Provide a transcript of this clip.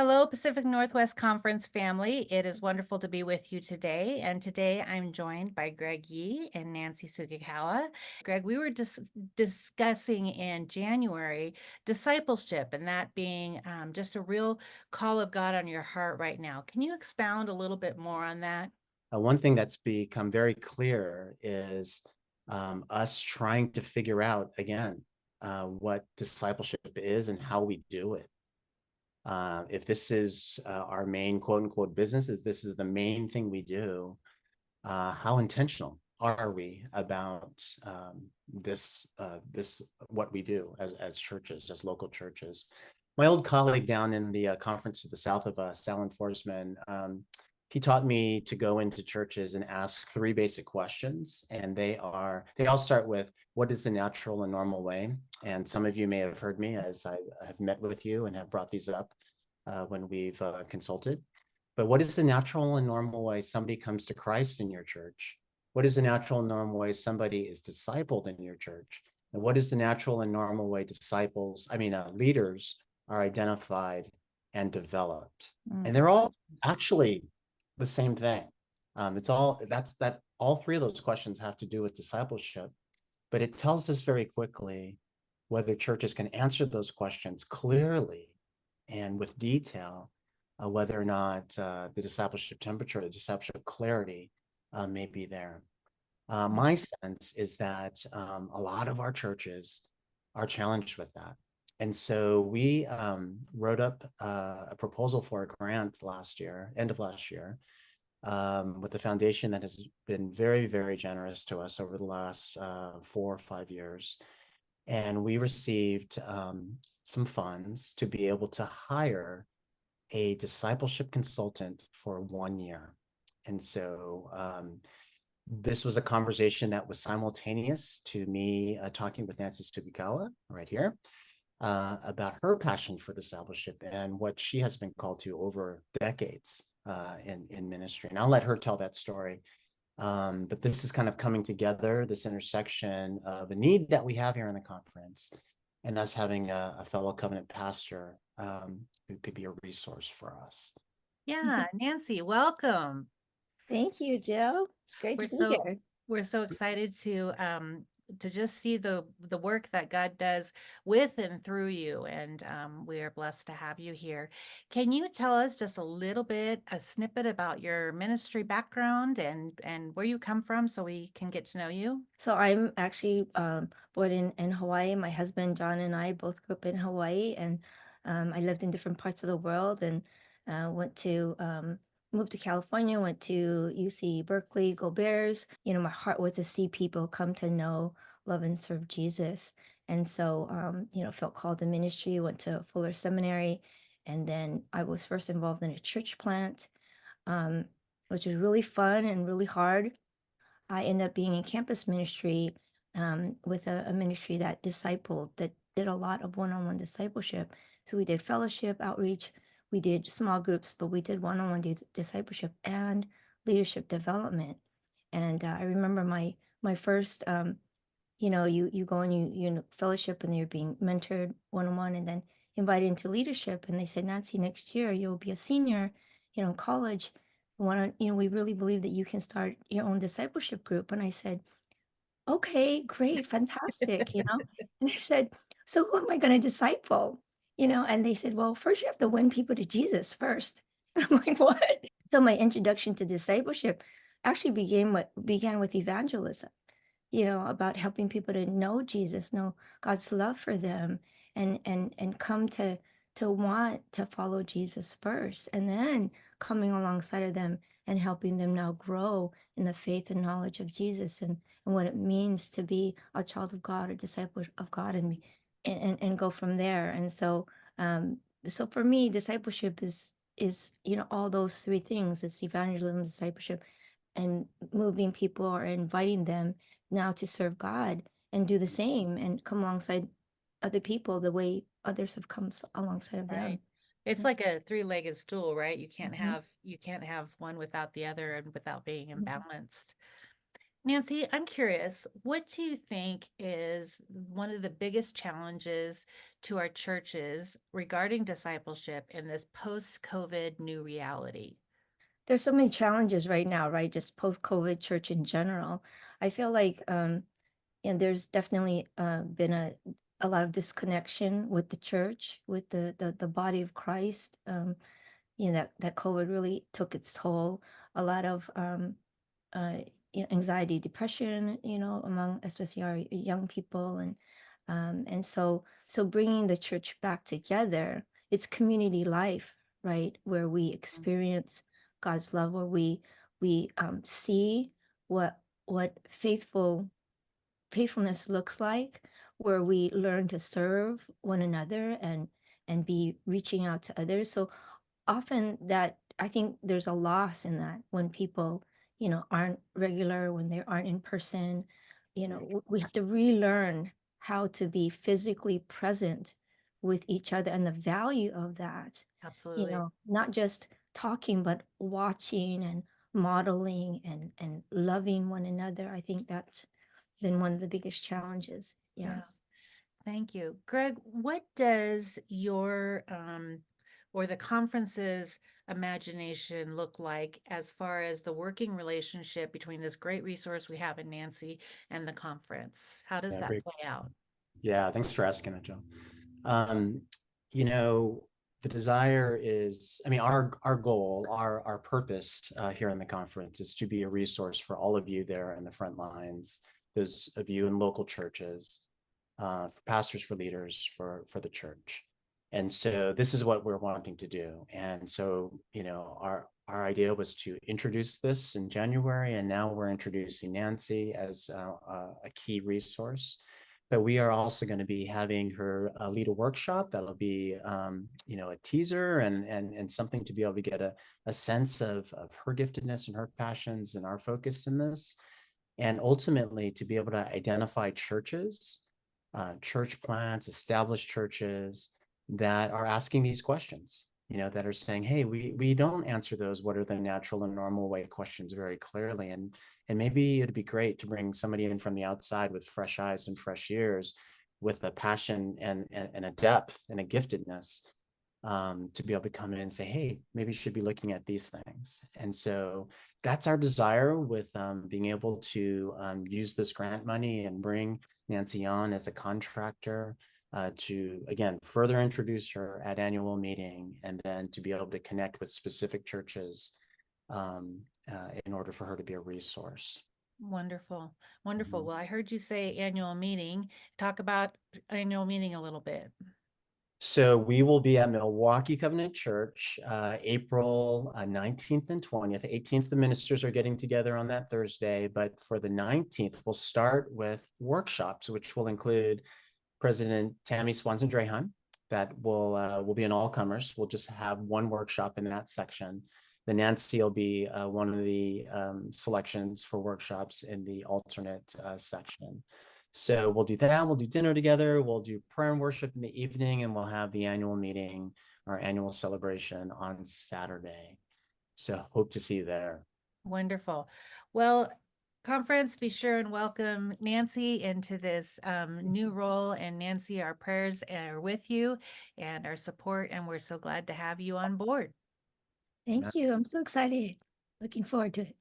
Hello, Pacific Northwest Conference family. It is wonderful to be with you today. And today I'm joined by Greg Yee and Nancy Sugikawa. Greg, we were just discussing in January discipleship and that being just a real call of God on your heart right now. Can you expound a little bit more on that? One thing that's become very clear is us trying to figure out again what discipleship is and how we do it. If this is our main quote unquote business, if this is the main thing we do, how intentional are we about this what we do as churches, as local churches? My old colleague down in the conference to the south of us, Alan Forsman, he taught me to go into churches and ask three basic questions, and they all start with, what is the natural and normal way? And some of you may have heard me as I have met with you and have brought these up when we've consulted. But what is the natural and normal way somebody comes to Christ in your church? What is the natural and normal way somebody is discipled in your church? And what is the natural and normal way leaders are identified and developed? And they're all actually the same thing. All three of those questions have to do with discipleship, but it tells us very quickly whether churches can answer those questions clearly and with detail, whether or not the discipleship temperature, the discipleship clarity may be there. My sense is that a lot of our churches are challenged with that. And so we wrote up a proposal for a grant end of last year, with a foundation that has been very, very generous to us over the last 4 or 5 years. And we received some funds to be able to hire a discipleship consultant for 1 year. And so this was a conversation that was simultaneous to me talking with Nancy Sugikawa right here about her passion for discipleship and what she has been called to over decades in ministry. And I'll let her tell that story. But this is kind of coming together, this intersection of a need that we have here in the conference and us having a fellow covenant pastor who could be a resource for us. Yeah, Nancy, welcome. Thank you, Jill. It's great We're to be so here. we're so excited to just see the work that God does with and through you, and we are blessed to have you here. Can you tell us just a snippet about your ministry background and where you come from, so we can get to know you? So I'm actually born in Hawaii. My husband John and I both grew up in Hawaii, and I lived in different parts of the world, and moved to California, went to UC Berkeley, go Bears. My heart was to see people come to know, love, and serve Jesus. And so, felt called to ministry, went to Fuller Seminary, and then I was first involved in a church plant, um, which was really fun and really hard. I ended up being in campus ministry, with a ministry that that did a lot of one-on-one discipleship. So we did fellowship, outreach, we did small groups, but we did one-on-one discipleship and leadership development. And I remember my first, you go and you fellowship, and you're being mentored one-on-one, and then invited into leadership. And they said, Nancy, next year you'll be a senior, in college. We really believe that you can start your own discipleship group. And I said, okay, great, fantastic. And I said, so who am I going to disciple? And they said, well, first you have to win people to Jesus first. And I'm like, what? So my introduction to discipleship actually began with evangelism, about helping people to know Jesus, know God's love for them, and come to want to follow Jesus first, and then coming alongside of them and helping them now grow in the faith and knowledge of Jesus, and what it means to be a child of God, a disciple of God, and go from there. And so for me, discipleship is all those three things. It's evangelism, discipleship, and moving people or inviting them now to serve God and do the same and come alongside other people the way others have come alongside of them. Right. It's like a three-legged stool, right? You can't Mhm. have one without the other and without being Mhm. imbalanced. Nancy, I'm curious, what do you think is one of the biggest challenges to our churches regarding discipleship in this post-COVID new reality? There's so many challenges right now, right? Just post-COVID church in general. I feel like and there's definitely been a lot of disconnection with the church, with the body of Christ. That COVID really took its toll. A lot of uh, anxiety, depression, among especially our young people, and so bringing the church back together, it's community life, right, where we experience God's love, where we see what what faithfulness looks like, where we learn to serve one another and be reaching out to others. So often that I think there's a loss in that when people, aren't regular, when they aren't in person, we have to relearn how to be physically present with each other and the value of that, Absolutely. not just talking, but watching and modeling and loving one another. I think that's been one of the biggest challenges. Yeah. Yeah. Thank you. Greg, what does your or the conference's imagination look like as far as the working relationship between this great resource we have in Nancy and the conference? How does Yeah, that great. play out? Yeah, thanks for asking that, Joe. Um, you know, the desire is, I mean, our goal, our purpose here in the conference is to be a resource for all of you there in the front lines, those of you in local churches, for pastors, for leaders, for the church. And so this is what we're wanting to do. And so, our idea was to introduce this in January, and now we're introducing Nancy as a key resource. But we are also going to be having her lead a workshop that'll be, a teaser and something to be able to get a sense of her giftedness and her passions and our focus in this, and ultimately to be able to identify churches, church plants, established churches that are asking these questions, that are saying, hey, we don't answer those what are the natural and normal way questions very clearly. And maybe it'd be great to bring somebody in from the outside with fresh eyes and fresh ears, with a passion and a depth and a giftedness, to be able to come in and say, hey, maybe you should be looking at these things. And so that's our desire with being able to use this grant money and bring Nancy on as a contractor, to, again, further introduce her at annual meeting, and then to be able to connect with specific churches, in order for her to be a resource. Wonderful. Wonderful. Mhm. Well, I heard you say annual meeting. Talk about annual meeting a little bit. So we will be at Milwaukee Covenant Church, April 19th and 20th. 18th, the ministers are getting together on that Thursday, but for the 19th, we'll start with workshops, which will include President Tammy Swanson-Drahan. That will be an all-comers. We'll just have one workshop in that section. The Nancy will be one of the selections for workshops in the alternate section. So we'll do that. We'll do dinner together. We'll do prayer and worship in the evening, and we'll have the annual meeting, our annual celebration on Saturday. So hope to see you there. Wonderful. Well, conference, be sure and welcome Nancy into this new role. And Nancy, our prayers are with you and our support, and we're so glad to have you on board. Thank you. I'm so excited. Looking forward to it.